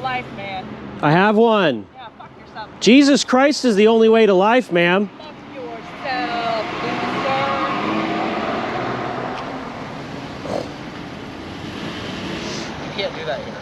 life, man. I have one. Yeah, fuck yourself. Jesus Christ is the only way to life, ma'am. Fuck yourself, loser. You can't do that here.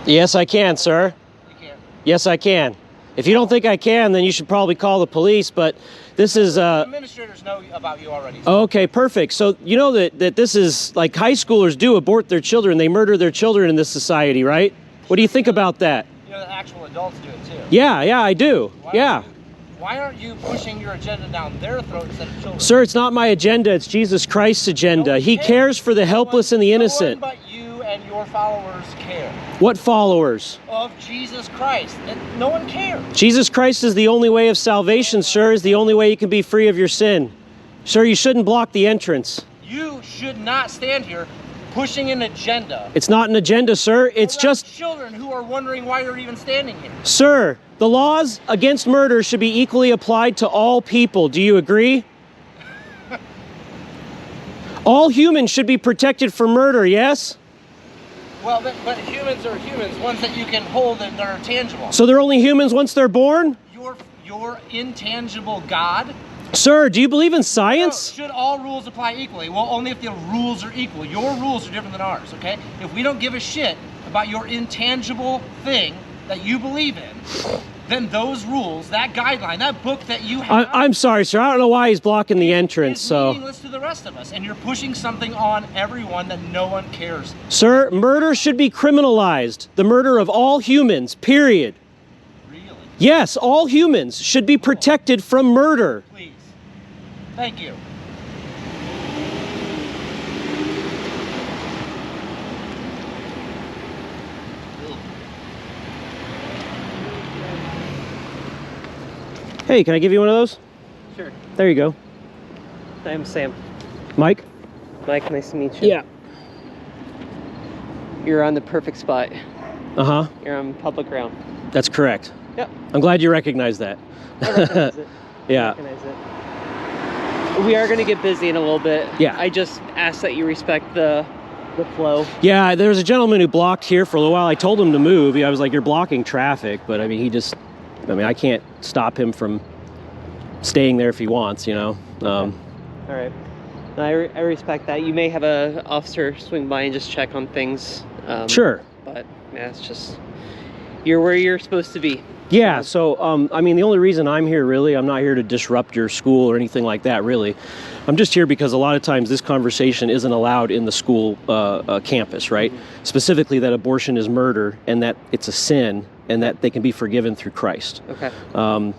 Yes, I can, sir. You can't. Yes, I can. If you don't think I can, then you should probably call the police, but this is... Administrators know about you already. Okay, perfect. So you know that this is like high schoolers do abort their children. They murder their children in this society, right? What do you think about that? You know, the actual adults do it too. Yeah, I do. Why aren't you pushing your agenda down their throat instead of children? Sir, it's not my agenda. It's Jesus Christ's agenda. He cares for the helpless and the innocent. No one but you and your followers care. What followers? Of Jesus Christ. And no one cares. Jesus Christ is the only way of salvation, sir. Is the only way you can be free of your sin. Sir, you shouldn't block the entrance. You should not stand here pushing an agenda. It's not an agenda, sir. It's just children who are wondering why you're even standing here. Sir, the laws against murder should be equally applied to all people. Do you agree? All humans should be protected from murder, yes? Well, but humans are humans, ones that you can hold and that are tangible. So they're only humans once they're born? Your intangible God? Sir, do you believe in science? Should all rules apply equally? Well, only if the rules are equal. Your rules are different than ours, okay? If we don't give a shit about your intangible thing that you believe in, then those rules, that guideline, that book that you have... I'm sorry, sir. I don't know why he's blocking the entrance, so... meaningless to the rest of us, and you're pushing something on everyone that no one cares. Sir, murder should be criminalized. The murder of all humans, period. Really? Yes, all humans should be protected from murder. Please. Thank you. Hey, can I give you one of those? Sure. There you go. I'm Sam. Mike? Mike, nice to meet you. Yeah. You're on the perfect spot. Uh-huh. You're on public ground. That's correct. Yep. I'm glad you recognize that. I recognize it. Yeah. I recognize it. We are going to get busy in a little bit. Yeah. I just ask that you respect the flow. Yeah, there was a gentleman who blocked here for a little while. I told him to move. I was like, you're blocking traffic. But, I mean, I can't stop him from staying there if he wants, you know. All right. No, I respect that. You may have an officer swing by and just check on things. Sure. But, yeah, it's just, you're where you're supposed to be. Yeah, so, I mean, the only reason I'm here, really, I'm not here to disrupt your school or anything like that, really. I'm just here because a lot of times this conversation isn't allowed in the school campus, right? Mm-hmm. Specifically that abortion is murder and that it's a sin and that they can be forgiven through Christ. Okay.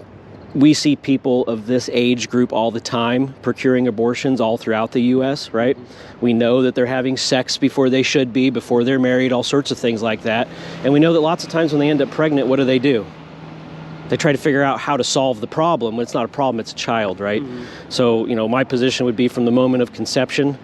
We see people of this age group all the time procuring abortions all throughout the U.S., right? Mm-hmm. We know that they're having sex before they should be, before they're married, all sorts of things like that. And we know that lots of times when they end up pregnant, what do? They try to figure out how to solve the problem. When it's not a problem, it's a child, right? Mm-hmm. So, you know, my position would be from the moment of conception,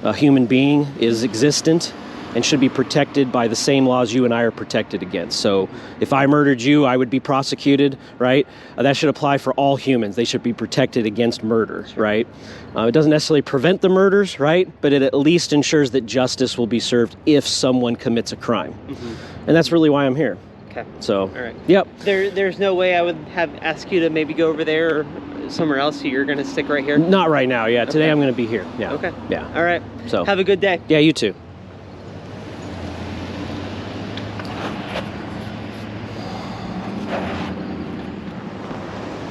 a human being is existent and should be protected by the same laws you and I are protected against. So if I murdered you, I would be prosecuted, right? That should apply for all humans. They should be protected against murder, right? It doesn't necessarily prevent the murders, right? But it at least ensures that justice will be served if someone commits a crime. Mm-hmm. And that's really why I'm here. Okay. So, all right. Yep. There's no way I would ask you to maybe go over there or somewhere else. So you're going to stick right here? Not right now. Yeah. Today I'm going to be here. Yeah. Okay. Yeah. All right. So have a good day. Yeah, you too.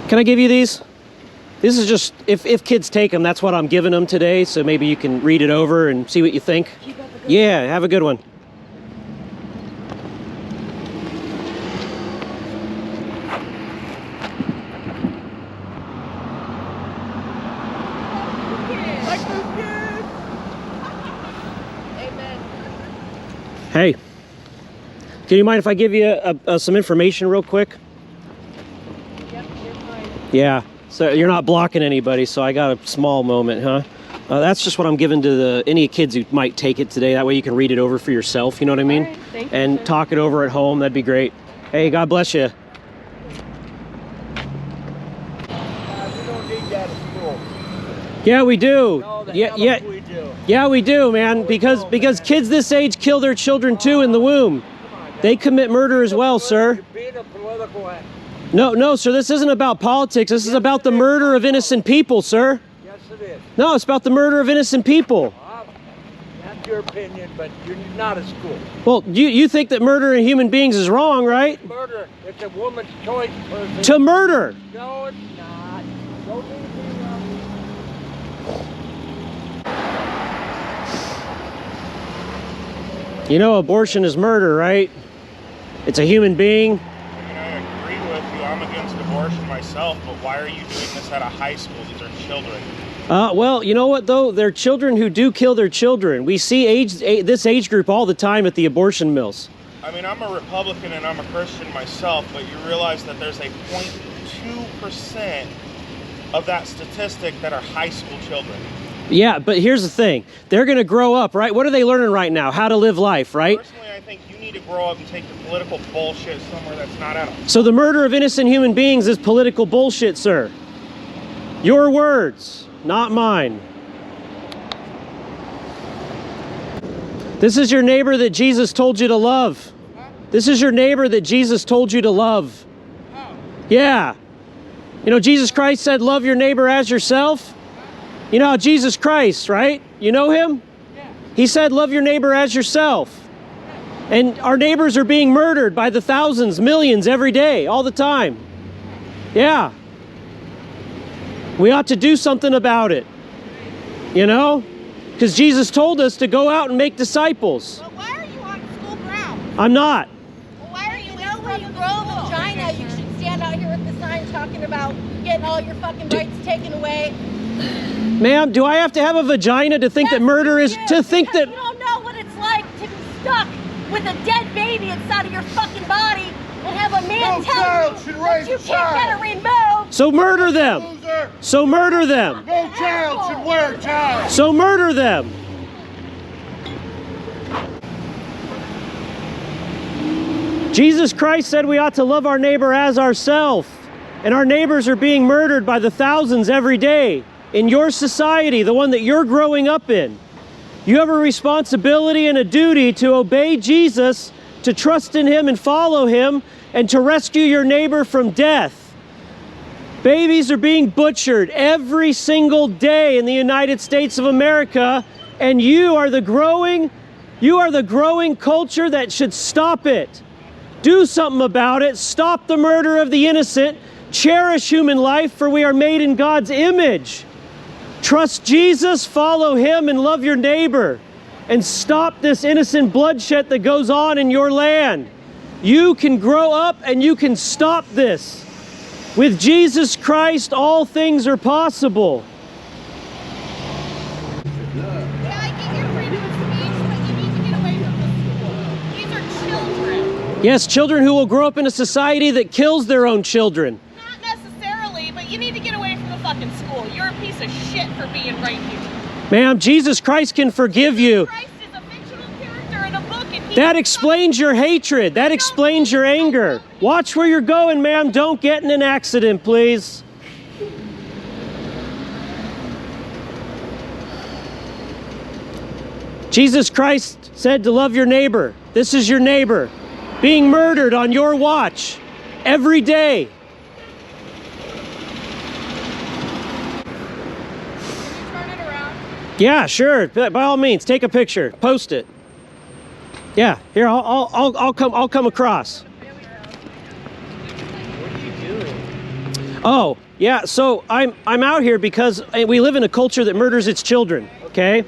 Can I give you these? This is just, if kids take them, that's what I'm giving them today. So maybe you can read it over and see what you think. Yeah, have a good one. Hey, can you mind if I give you some information real quick? Yep, you're fine. Yeah, so you're not blocking anybody, so I got a small moment, huh? That's just what I'm giving to any kids who might take it today. That way you can read it over for yourself, you know what I mean? All right, thank you, and sir. Talk it over at home, that'd be great. Hey, God bless you. We don't need that at school. Yeah, we do. No, the yeah, hell yeah. we do. Yeah, we do, man. Because kids this age kill their children too in the womb. They commit murder as well, sir. You're being a political act. No, sir, this isn't about politics. This is about the murder of innocent people, sir. Yes, it is. No, it's about the murder of innocent people. That's your opinion, but you're not as cool. Well, you think that murdering human beings is wrong, right? Murder, it's a woman's choice, person. To murder. No, it's not. Don't leave me alone. You know, abortion is murder, right? It's a human being. I agree with you. I'm against abortion myself, but why are you doing this at a high school? These are children. Well, you know what, though? They're children who do kill their children. We see this age group all the time at the abortion mills. I mean, I'm a Republican and I'm a Christian myself, but you realize that there's a 0.2% of that statistic that are high school children. Yeah, but here's the thing. They're going to grow up, right? What are they learning right now? How to live life, right? Personally, I think you need to grow up and take your political bullshit somewhere that's not at them. So the murder of innocent human beings is political bullshit, sir. Your words, not mine. This is your neighbor that Jesus told you to love. This is your neighbor that Jesus told you to love. Yeah. You know, Jesus Christ said, love your neighbor as yourself. You know how Jesus Christ, right? You know him? Yeah. He said, love your neighbor as yourself. And our neighbors are being murdered by the thousands, millions every day, all the time. Yeah. We ought to do something about it. You know? Because Jesus told us to go out and make disciples. But why are you on school grounds? I'm not. Well, why are you when you grow a vagina, you should stand out here with the sign talking about getting all your fucking rights taken away. Ma'am, do I have to have a vagina to think that murder is... You to think that... You don't know what it's like to be stuck with a dead baby inside of your fucking body and have a man tell you that you can't get it removed. So murder them. So murder them. No child should wear a child. So murder them. Jesus Christ said we ought to love our neighbor as ourselves. And our neighbors are being murdered by the thousands every day. In your society, the one that you're growing up in. You have a responsibility and a duty to obey Jesus, to trust in him and follow him, and to rescue your neighbor from death. Babies are being butchered every single day in the United States of America, and you are the growing culture that should stop it. Do something about it. Stop the murder of the innocent. Cherish human life, for we are made in God's image. Trust Jesus, follow him, and love your neighbor. And stop this innocent bloodshed that goes on in your land. You can grow up and you can stop this. With Jesus Christ, all things are possible. Yeah, I get your freedom of speech, but you need to get away from the school. These are children. Yes, children who will grow up in a society that kills their own children. Not necessarily, but you need to get away from the fucking school. You're a piece of shit for being right here. Ma'am, Jesus Christ can forgive you. Christ is a fictional character in a book, and he That explains your hatred. That explains your anger. Watch where you're going, ma'am. Don't get in an accident, please. Jesus Christ said to love your neighbor. This is your neighbor being murdered on your watch every day. turn it around. Yeah, sure. By all means, take a picture, post it. Yeah, here I'll come across. What are you doing? Oh, yeah. So I'm out here because we live in a culture that murders its children. Okay,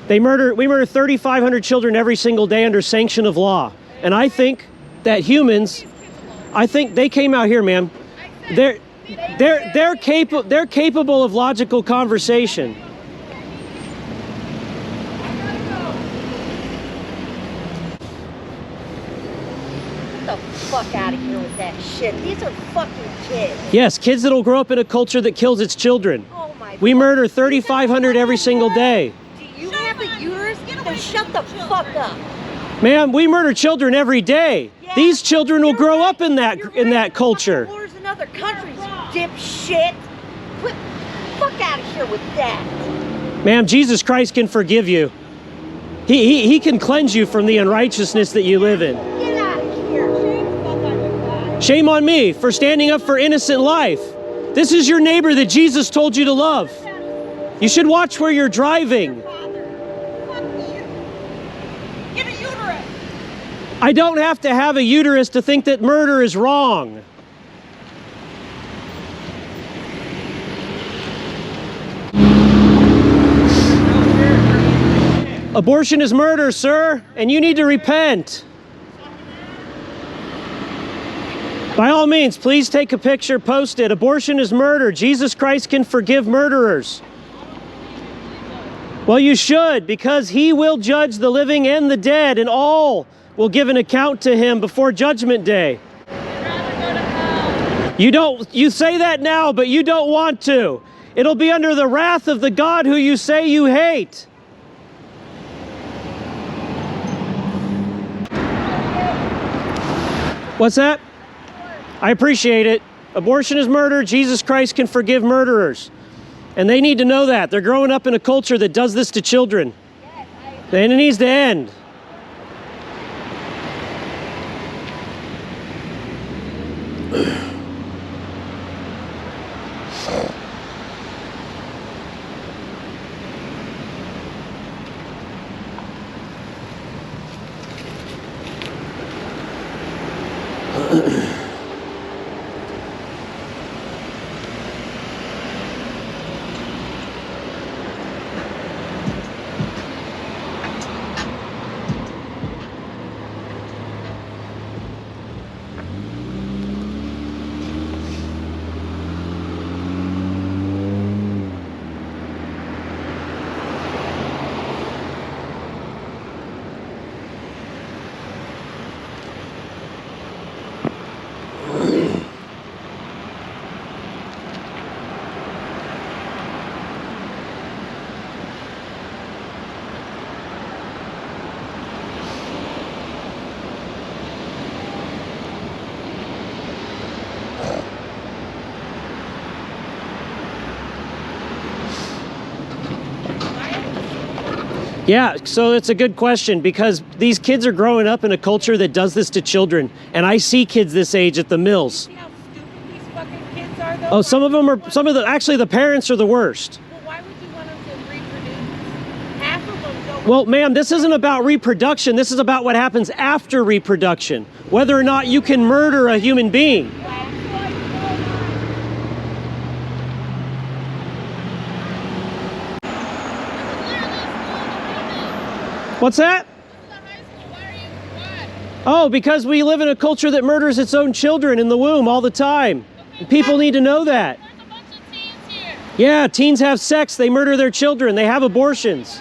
we murder 3,500 children every single day under sanction of law, and I think that humans, I think they came out here, ma'am. They're capable of logical conversation. Get the fuck out of here with that shit. These are fucking kids. Yes, kids that'll grow up in a culture that kills its children. Oh my. We murder 3,500 every single day. Do you have a uterus? Then shut the fuck up. Ma'am, we murder children every day. Yeah, These children will you're grow right. up in that You're that culture. Wars in other countries, you dipshit. Quit. Fuck out of here with that. Ma'am, Jesus Christ can forgive you. He can cleanse you from the unrighteousness that you live in. Get out of Shame on me for standing up for innocent life. This is your neighbor that Jesus told you to love. You should watch where you're driving. Get a uterus. I don't have to have a uterus to think that murder is wrong. Abortion is murder, sir, and you need to repent. By all means, please take a picture, post it. Abortion is murder. Jesus Christ can forgive murderers. Well, you should, because he will judge the living and the dead, and all will give an account to him before Judgment Day. You say that now, but you don't want to. It'll be under the wrath of the God who you say you hate. What's that? I appreciate it. Abortion is murder. Jesus Christ can forgive murderers. And they need to know that. They're growing up in a culture that does this to children. And it needs to end. Yeah, so it's a good question, because these kids are growing up in a culture that does this to children. And I see kids this age at the mills. See how stupid these fucking kids are, though? Oh, actually the parents are the worst. Well, why would you want them to reproduce? Half of them don't. Well, ma'am, this isn't about reproduction. This is about what happens after reproduction. Whether or not you can murder a human being. What's that? Oh, because we live in a culture that murders its own children in the womb all the time. And people need to know that. There's a bunch of teens here. Yeah, teens have sex, they murder their children, they have abortions.